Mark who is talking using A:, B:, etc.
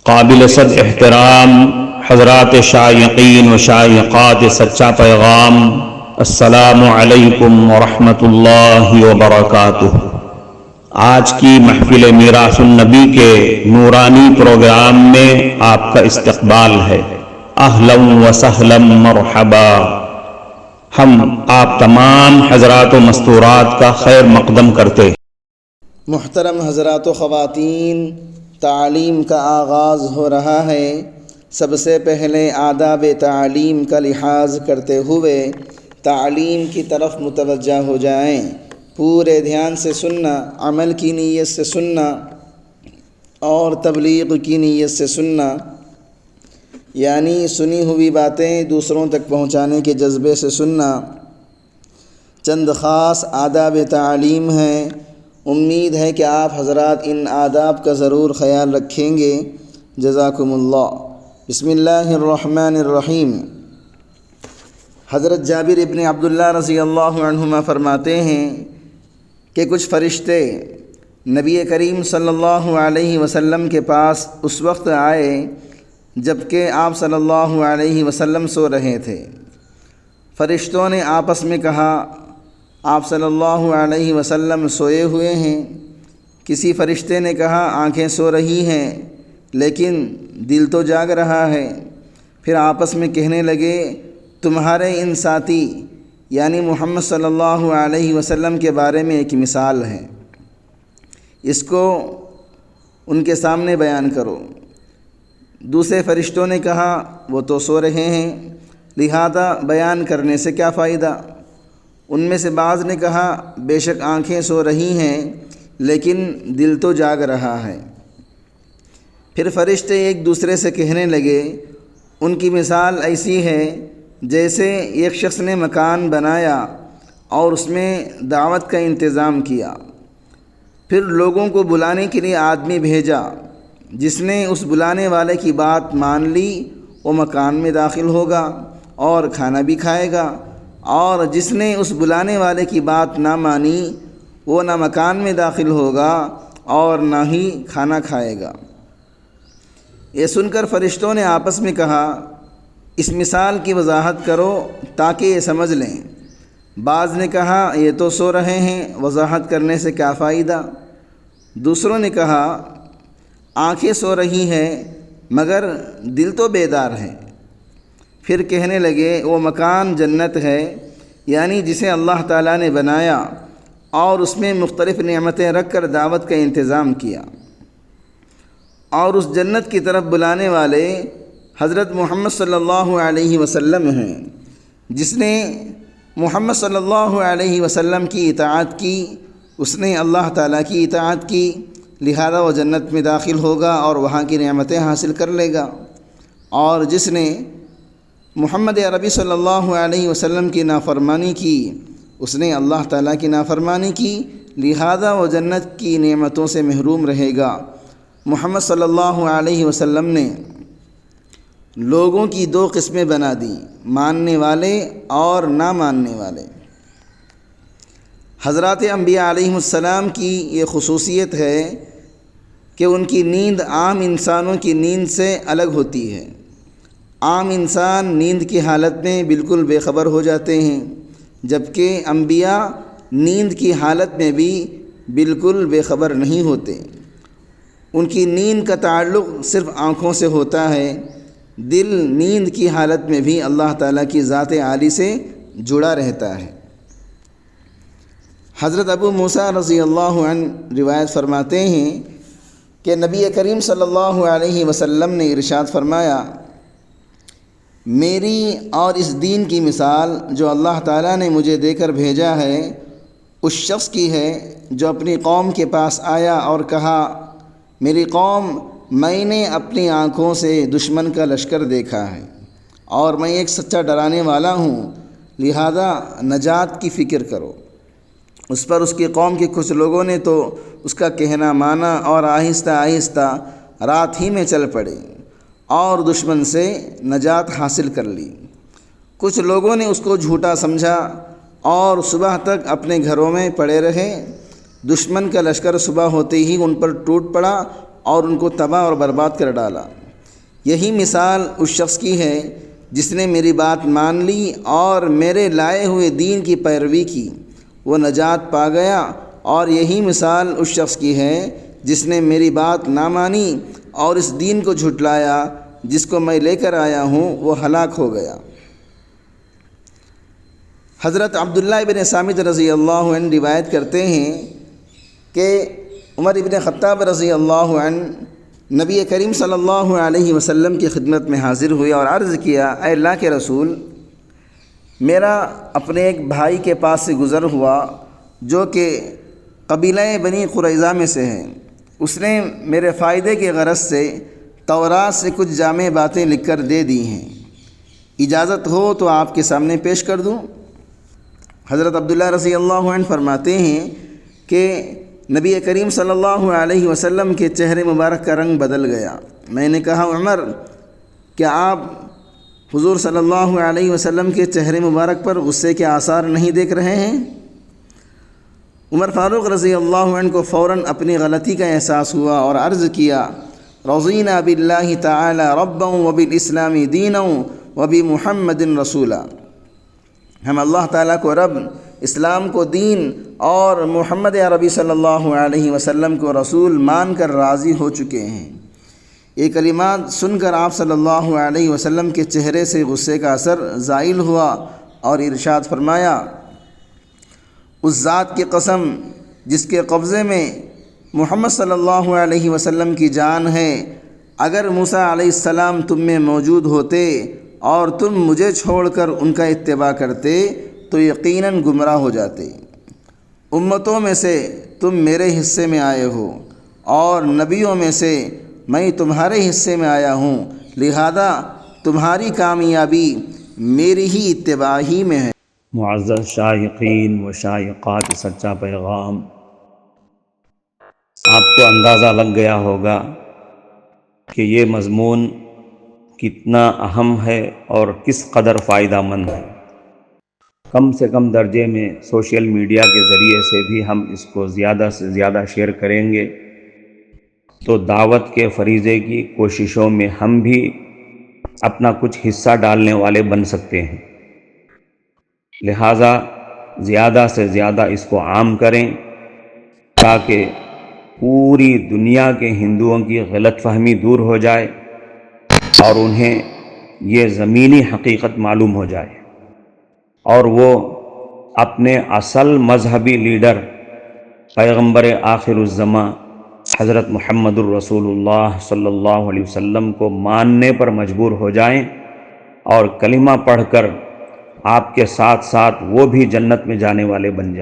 A: قابل صد احترام حضرات شائقین و شائقات سچا پیغام، السلام علیکم ورحمۃ اللہ وبرکاتہ۔ آج کی محفل میراث النبی کے نورانی پروگرام میں آپ کا استقبال ہے۔ اہلا و سہلا مرحبا۔ ہم آپ تمام حضرات و مستورات کا خیر مقدم کرتے ہیں۔
B: محترم حضرات و خواتین، تعلیم کا آغاز ہو رہا ہے۔ سب سے پہلے آداب تعلیم کا لحاظ کرتے ہوئے تعلیم کی طرف متوجہ ہو جائیں۔ پورے دھیان سے سننا، عمل کی نیت سے سننا اور تبلیغ کی نیت سے سننا، یعنی سنی ہوئی باتیں دوسروں تک پہنچانے کے جذبے سے سننا۔ چند خاص آداب تعلیم ہیں، امید ہے کہ آپ حضرات ان آداب کا ضرور خیال رکھیں گے۔ جزاکم اللہ۔ بسم اللہ الرحمن الرحیم۔ حضرت جابر ابن عبداللہ رضی اللہ عنہما فرماتے ہیں کہ کچھ فرشتے نبی کریم صلی اللہ علیہ وسلم کے پاس اس وقت آئے جب کہ آپ صلی اللہ علیہ وسلم سو رہے تھے۔ فرشتوں نے آپس میں کہا، آپ صلی اللہ علیہ وسلم سوئے ہوئے ہیں۔ کسی فرشتے نے کہا، آنکھیں سو رہی ہیں لیکن دل تو جاگ رہا ہے۔ پھر آپس میں کہنے لگے، تمہارے ان ساتھی یعنی محمد صلی اللہ علیہ وسلم کے بارے میں ایک مثال ہے، اس کو ان کے سامنے بیان کرو۔ دوسرے فرشتوں نے کہا، وہ تو سو رہے ہیں، لہذا بیان کرنے سے کیا فائدہ؟ ان میں سے بعض نے کہا، بے شک آنکھیں سو رہی ہیں لیکن دل تو جاگ رہا ہے۔ پھر فرشتے ایک دوسرے سے کہنے لگے، ان کی مثال ایسی ہے جیسے ایک شخص نے مکان بنایا اور اس میں دعوت کا انتظام کیا، پھر لوگوں کو بلانے کے لیے آدمی بھیجا۔ جس نے اس بلانے والے کی بات مان لی وہ مکان میں داخل ہوگا اور کھانا بھی کھائے گا، اور جس نے اس بلانے والے کی بات نہ مانی وہ نہ مکان میں داخل ہوگا اور نہ ہی کھانا کھائے گا۔ یہ سن کر فرشتوں نے آپس میں کہا، اس مثال کی وضاحت کرو تاکہ یہ سمجھ لیں۔ بعض نے کہا، یہ تو سو رہے ہیں، وضاحت کرنے سے کیا فائدہ؟ دوسروں نے کہا، آنکھیں سو رہی ہیں مگر دل تو بیدار ہے۔ پھر کہنے لگے، وہ مکان جنت ہے، یعنی جسے اللہ تعالیٰ نے بنایا اور اس میں مختلف نعمتیں رکھ کر دعوت کا انتظام کیا، اور اس جنت کی طرف بلانے والے حضرت محمد صلی اللہ علیہ وسلم ہیں۔ جس نے محمد صلی اللہ علیہ وسلم کی اطاعت کی اس نے اللہ تعالیٰ کی اطاعت کی، لہذا وہ جنت میں داخل ہوگا اور وہاں کی نعمتیں حاصل کر لے گا، اور جس نے محمد عربی صلی اللہ علیہ وسلم کی نافرمانی کی اس نے اللہ تعالیٰ کی نافرمانی کی، لہذا وہ جنت کی نعمتوں سے محروم رہے گا۔ محمد صلی اللہ علیہ وسلم نے لوگوں کی دو قسمیں بنا دیں، ماننے والے اور نہ ماننے والے۔ حضرات انبیاء علیہ السلام کی یہ خصوصیت ہے کہ ان کی نیند عام انسانوں کی نیند سے الگ ہوتی ہے۔ عام انسان نیند کی حالت میں بالکل بے خبر ہو جاتے ہیں، جبکہ انبیاء نیند کی حالت میں بھی بالکل بے خبر نہیں ہوتے۔ ان کی نیند کا تعلق صرف آنکھوں سے ہوتا ہے، دل نیند کی حالت میں بھی اللہ تعالیٰ کی ذات عالی سے جڑا رہتا ہے۔ حضرت ابو موسیٰ رضی اللہ عنہ روایت فرماتے ہیں کہ نبی کریم صلی اللہ علیہ وسلم نے ارشاد فرمایا، میری اور اس دین کی مثال جو اللہ تعالیٰ نے مجھے دے کر بھیجا ہے اس شخص کی ہے جو اپنی قوم کے پاس آیا اور کہا، میری قوم، میں نے اپنی آنکھوں سے دشمن کا لشکر دیکھا ہے اور میں ایک سچا ڈرانے والا ہوں، لہذا نجات کی فکر کرو۔ اس پر اس کی قوم کے کچھ لوگوں نے تو اس کا کہنا مانا اور آہستہ آہستہ رات ہی میں چل پڑے اور دشمن سے نجات حاصل کر لی۔ کچھ لوگوں نے اس کو جھوٹا سمجھا اور صبح تک اپنے گھروں میں پڑے رہے۔ دشمن کا لشکر صبح ہوتے ہی ان پر ٹوٹ پڑا اور ان کو تباہ اور برباد کر ڈالا۔ یہی مثال اس شخص کی ہے جس نے میری بات مان لی اور میرے لائے ہوئے دین کی پیروی کی، وہ نجات پا گیا، اور یہی مثال اس شخص کی ہے جس نے میری بات نہ مانی اور اس دین کو جھٹلایا جس کو میں لے کر آیا ہوں، وہ ہلاک ہو گیا۔ حضرت عبداللہ ابن صامت رضی اللہ عنہ روایت کرتے ہیں کہ عمر ابن خطاب رضی اللہ عنہ نبی کریم صلی اللہ علیہ وسلم کی خدمت میں حاضر ہوئے اور عرض کیا، اے اللہ کے رسول، میرا اپنے ایک بھائی کے پاس سے گزر ہوا جو کہ قبیلہ بنی قریظہ میں سے ہے۔ اس نے میرے فائدے کے غرض سے تورات سے کچھ جامع باتیں لکھ کر دے دی ہیں، اجازت ہو تو آپ کے سامنے پیش کر دوں؟ حضرت عبداللہ رضی اللہ عنہ فرماتے ہیں کہ نبی کریم صلی اللہ علیہ وسلم کے چہرے مبارک کا رنگ بدل گیا۔ میں نے کہا، عمر، کیا آپ حضور صلی اللہ علیہ وسلم کے چہرے مبارک پر غصے کے آثار نہیں دیکھ رہے ہیں؟ عمر فاروق رضی اللہ عنہ کو فوراً اپنی غلطی کا احساس ہوا اور عرض کیا، رضینا باللہ تعالی ربا وبالاسلام دینا وبمحمد رسولا، ہم اللہ تعالیٰ کو رب، اسلام کو دین اور محمد عربی صلی اللہ علیہ وسلم کو رسول مان کر راضی ہو چکے ہیں۔ یہ کلمات سن کر آپ صلی اللہ علیہ وسلم کے چہرے سے غصے کا اثر زائل ہوا اور ارشاد فرمایا، اس ذات کی قسم جس کے قبضے میں محمد صلی اللہ علیہ وسلم کی جان ہے، اگر موسیٰ علیہ السلام تم میں موجود ہوتے اور تم مجھے چھوڑ کر ان کا اتباع کرتے تو یقیناً گمراہ ہو جاتے۔ امتوں میں سے تم میرے حصے میں آئے ہو اور نبیوں میں سے میں تمہارے حصے میں آیا ہوں، لہذا تمہاری کامیابی میری ہی اتباع ہی میں ہے۔
A: معزز شائقین و شائقات سچا پیغام، آپ کو اندازہ لگ گیا ہوگا کہ یہ مضمون کتنا اہم ہے اور کس قدر فائدہ مند ہے۔ کم سے کم درجے میں سوشل میڈیا کے ذریعے سے بھی ہم اس کو زیادہ سے زیادہ شیئر کریں گے تو دعوت کے فریضے کی کوششوں میں ہم بھی اپنا کچھ حصہ ڈالنے والے بن سکتے ہیں۔ لہٰذا زیادہ سے زیادہ اس کو عام کریں تاکہ پوری دنیا کے ہندوؤں کی غلط فہمی دور ہو جائے اور انہیں یہ زمینی حقیقت معلوم ہو جائے، اور وہ اپنے اصل مذہبی لیڈر پیغمبر آخر الزماں حضرت محمد الرسول اللہ صلی اللہ علیہ وسلم کو ماننے پر مجبور ہو جائیں اور کلمہ پڑھ کر آپ کے ساتھ ساتھ وہ بھی جنت میں جانے والے بن جائیں۔